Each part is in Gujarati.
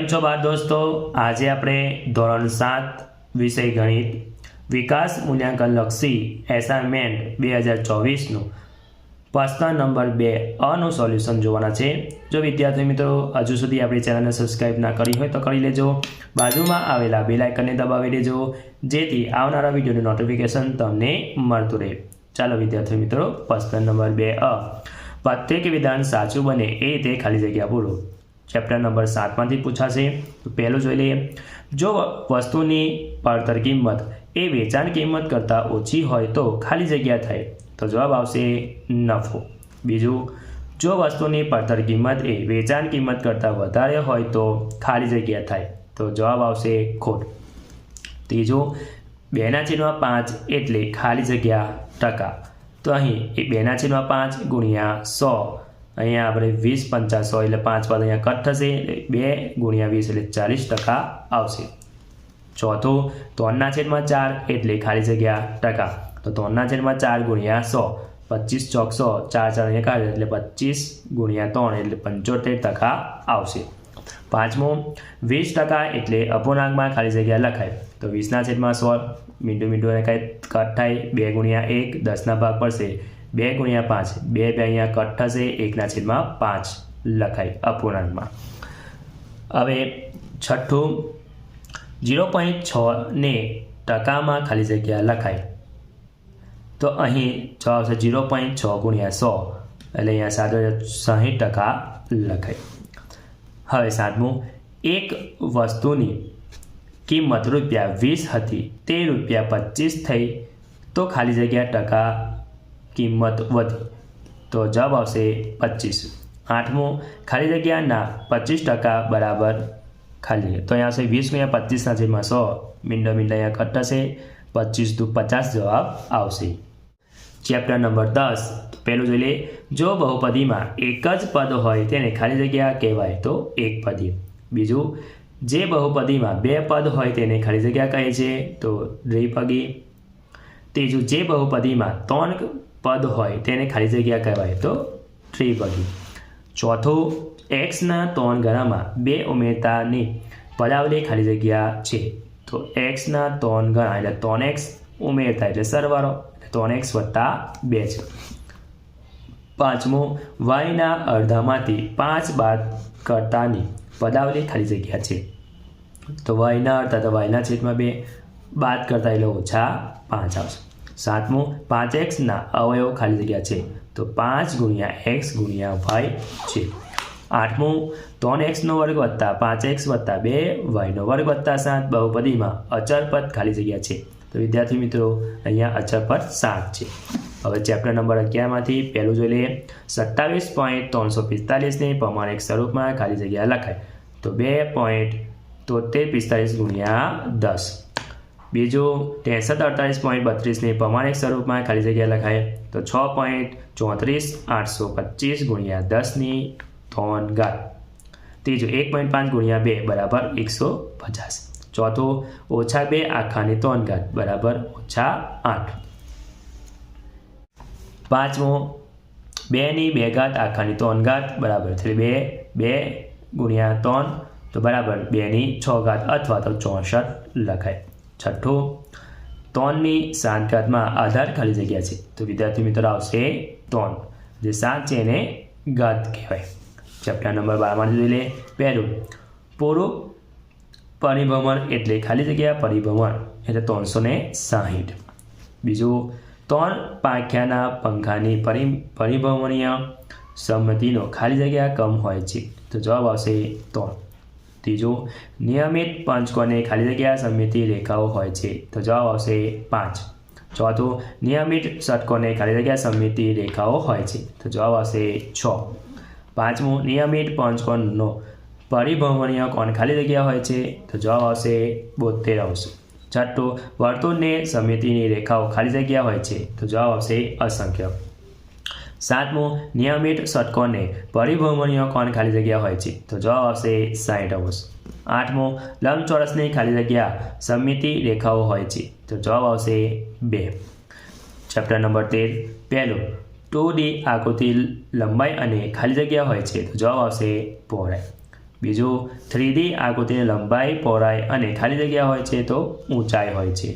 કેમ છો બાળ દોસ્તો? આજે આપણે ધોરણ 7 વિષય ગણિત વિકાસ મૂલ્યાંકન લક્ષી એસાઇનમેન્ટ 2024નું પ્રશ્ન નંબર 2 અનું સોલ્યુશન જોવાના છે। જો વિદ્યાર્થી મિત્રો હજુ સુધી આપણી ચેનલને સબસ્ક્રાઇબ ના કરી હોય તો કરી લેજો। બાજુમાં આવેલા બેલ આઇકનને દબાવી દેજો જેથી આવનારા વિડીયોનું નોટિફિકેશન તમને મળતું રહે। ચાલો વિદ્યાર્થી મિત્રો પ્રશ્ન નંબર 2 અ પ્રત્યેક વિધાન સાચું બને એ રીતે ખાલી જગ્યા પૂરો। ચેપ્ટર નંબર 7 માંથી પૂછાશે। તો પહેલું જોઈ લઈએ। જો વસ્તુની પડતર કિંમત એ વેચાણ કિંમત કરતાં ઓછી હોય તો ખાલી જગ્યા થાય, તો જવાબ આવશે નફો। બીજું, જો વસ્તુની પડતર કિંમત એ વેચાણ કિંમત કરતાં વધારે હોય તો ખાલી જગ્યા થાય, તો જવાબ આવશે ખોટ। ત્રીજું, 2/5 એટલે ખાલી જગ્યા ટકા, તો અહીં એ 2/5 ગુણ્યા 100, અહીંયા આપણે 20 × 50 100 એટલે 5 પદ અહીંયા કટ થશે, 2 × 20 એટલે 40% આવશે। ચોથું, 3/4 એટલે ખાલી જગ્યા ટકા, તો 3/4 ગુણ્યા 100, 25 ચોક 100, 4 અહીંયા કાઢે એટલે 25 × 3 એટલે 75% આવશે। પાંચમું, 20% એટલે અપૂર્ણાંકમાં ખાલી જગ્યા લખાય, તો 20/100 મીંડું અને કાંઈ કટ થાય, 2 × 1 10ના ભાગ પડશે, 2 × 5 2 અહીંયા કટ થશે, 1/5 લખાય અપૂર્ણાંકમાં। હવે છઠ્ઠું, 0.6 ને ટકામાં ખાલી જગ્યા લખાય, તો અહીં જવાબ આવશે 0.6 ગુણ્યા 100 એટલે અહીંયા સાદો 60% લખાય। હવે સાતમું, એક વસ્તુની કિંમત ₹20 હતી તે ₹25 થઈ તો ખાલી જગ્યા ટકા કિંમત વધી, તો જવાબ આવશે 25। આઠમું, ખાલી જગ્યાના 25% બરાબર ખાલી, તો અહીંયા આવશે 20 × 25/100, મીંડા અહીંયા કટ થશે, 25 × 50 જવાબ આવશે। ચેપ્ટર નંબર 10 પહેલું જોઈ લઈએ। જો બહુપદીમાં એક જ પદ હોય તેને ખાલી જગ્યા કહેવાય તો એકપદી। બીજું, જે બહુપદીમાં 2 પદ હોય તેને ખાલી જગ્યા કહે છે તો દ્વિપદી। ત્રીજું, જે બહુપદીમાં 3 પદ હોય તેને ખાલી જગ્યા કહેવાય તો ત્રિપદી। ચોથું, xના 3 ગણામાં 2 ઉમેરતાની પદાવલી ખાલી જગ્યા છે, તો xના 3 ગણા એટલે 3x ઉમેરતા એટલે સરવાળો 3x + 2 છે। પાંચમું, yના અડધામાંથી 5 બાદ કરતાની પદાવલી ખાલી જગ્યા છે, તો yના અડધા તો yના છેદમાં 2 બાદ કરતા એટલે -5 આવશે। સાતમું, 5xના અવયવ ખાલી જગ્યા છે, તો 5 × x × y છે। આઠમું, 3x² + 5x + 2y² + 7 બહુપદીમાં અચળ પદ ખાલી જગ્યા છે, તો વિદ્યાર્થી મિત્રો અહીંયા અચળ પદ 7 છે। હવે ચેપ્ટર નંબર 11 માંથી પહેલું જોઈ લઈએ। 27.345 ને પ્રમાણિક સ્વરૂપમાં ખાલી જગ્યા લખાય, તો 2.7345 × 10। બીજું, 6348.32 ને પ્રમાણિક સ્વરૂપમાં ખાલી જગ્યા લખાય, તો 6.34825 × 10⁻3. ત્રીજું, 1.5 × 2 બરાબર 150। ચોથું, -2 આખાની 3 બરાબર -8। પાંચમું, 2² આખાની 3 બરાબર 2 × 3 તો બરાબર 2/6 અથવા તો 64 લખાય। છઠ્ઠું, 3/7 આધાર ખાલી જગ્યા છે, તો વિદ્યાર્થી મિત્રો આવશે 3, જે 7 છે એને ઘાત કહેવાય। ચેપ્ટર નંબર 12 માં જોઈ લે। પહેલું, પૂરું પરિભ્રમણ એટલે ખાલી જગ્યા પરિભ્રમણ એટલે 360। બીજું, 3 પાંખ્યાના પંખાની પરિભ્રમણીય સંમતિનો ખાલી જગ્યા કમ હોય છે, તો જવાબ આવશે 3। ત્રીજું, નિયમિત પંચકોણે ખાલી જગ્યા સમમિતિ રેખાઓ હોય છે, તો જવાબ આવશે 5। ચોથું, નિયમિત ષટકોણે ખાલી જગ્યા સમમિતિ રેખાઓ હોય છે, તો જવાબ આવશે 6। પાંચમું, નિયમિત પંચકોણનો પરિભ્રમણીય કોણ ખાલી જગ્યા હોય છે, તો જવાબ આવશે 72°। છઠ્ઠું, વર્તુળને સમમિતિની રેખાઓ ખાલી જગ્યા હોય છે, તો જવાબ આવશે અસંખ્ય। સાતમું, નિયમિત ષટકોણને પરિભ્રમણીય કોણ ખાલી જગ્યા હોય છે, તો જવાબ આવશે 60°। આઠમું, લંબચોરસની ખાલી જગ્યા સમમિતિ રેખાઓ હોય છે, તો જવાબ આવશે 2। ચેપ્ટર નંબર 13 પહેલું, 2D આકૃતિ લંબાઈ અને ખાલી જગ્યા હોય છે, તો જવાબ આવશે પહોળાઈ। બીજું 3D આકૃતિની લંબાઈ પહોળાઈ અને ખાલી જગ્યા હોય છે તો ઊંચાઈ હોય છે.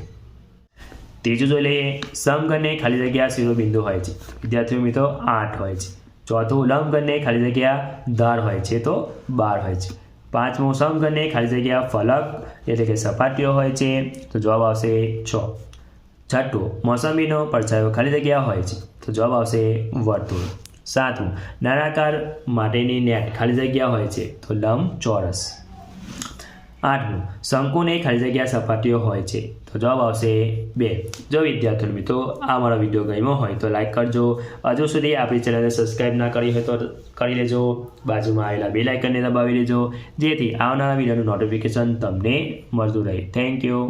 ત્રીજું જોઈ લઈએ, સમઘનને ખાલી જગ્યા શિરોબિંદુ હોય છે. વિદ્યાર્થીઓ મિત્રો 8 હોય છે. ચોથું, લંબઘનને ખાલી જગ્યા ધાર હોય છે તો 12 હોય છે. પાંચમું, સમઘનને ખાલી જગ્યા ફલક એટલે કે સપાટીઓ હોય છે તો જવાબ આવશે 6. છઠ્ઠું, મોસંબીનો પડછાયો ખાલી જગ્યા હોય છે તો જવાબ આવશે વર્તુળ. સાતમું, નળાકાર માટેની નેટ ખાલી જગ્યા હોય છે તો લંબચોરસ. આઠમું, શંકુને ખાલી જગ્યા સપાટીઓ હોય છે તો જવાબ આવશે 2. જો વિદ્યાર્થીઓ મિત્રો આ મારો વિડીયો ગમ્યો હોય તો લાઈક કરજો. હજુ સુધી આપણી ચેનલને સબસ્ક્રાઈબ ના કરી હોય તો કરી લેજો. બાજુમાં આવેલા બેલ આઇકનને દબાવી લેજો જેથી આવનારા વિડીયોનું નોટિફિકેશન તમને મળતું રહે. Thank you.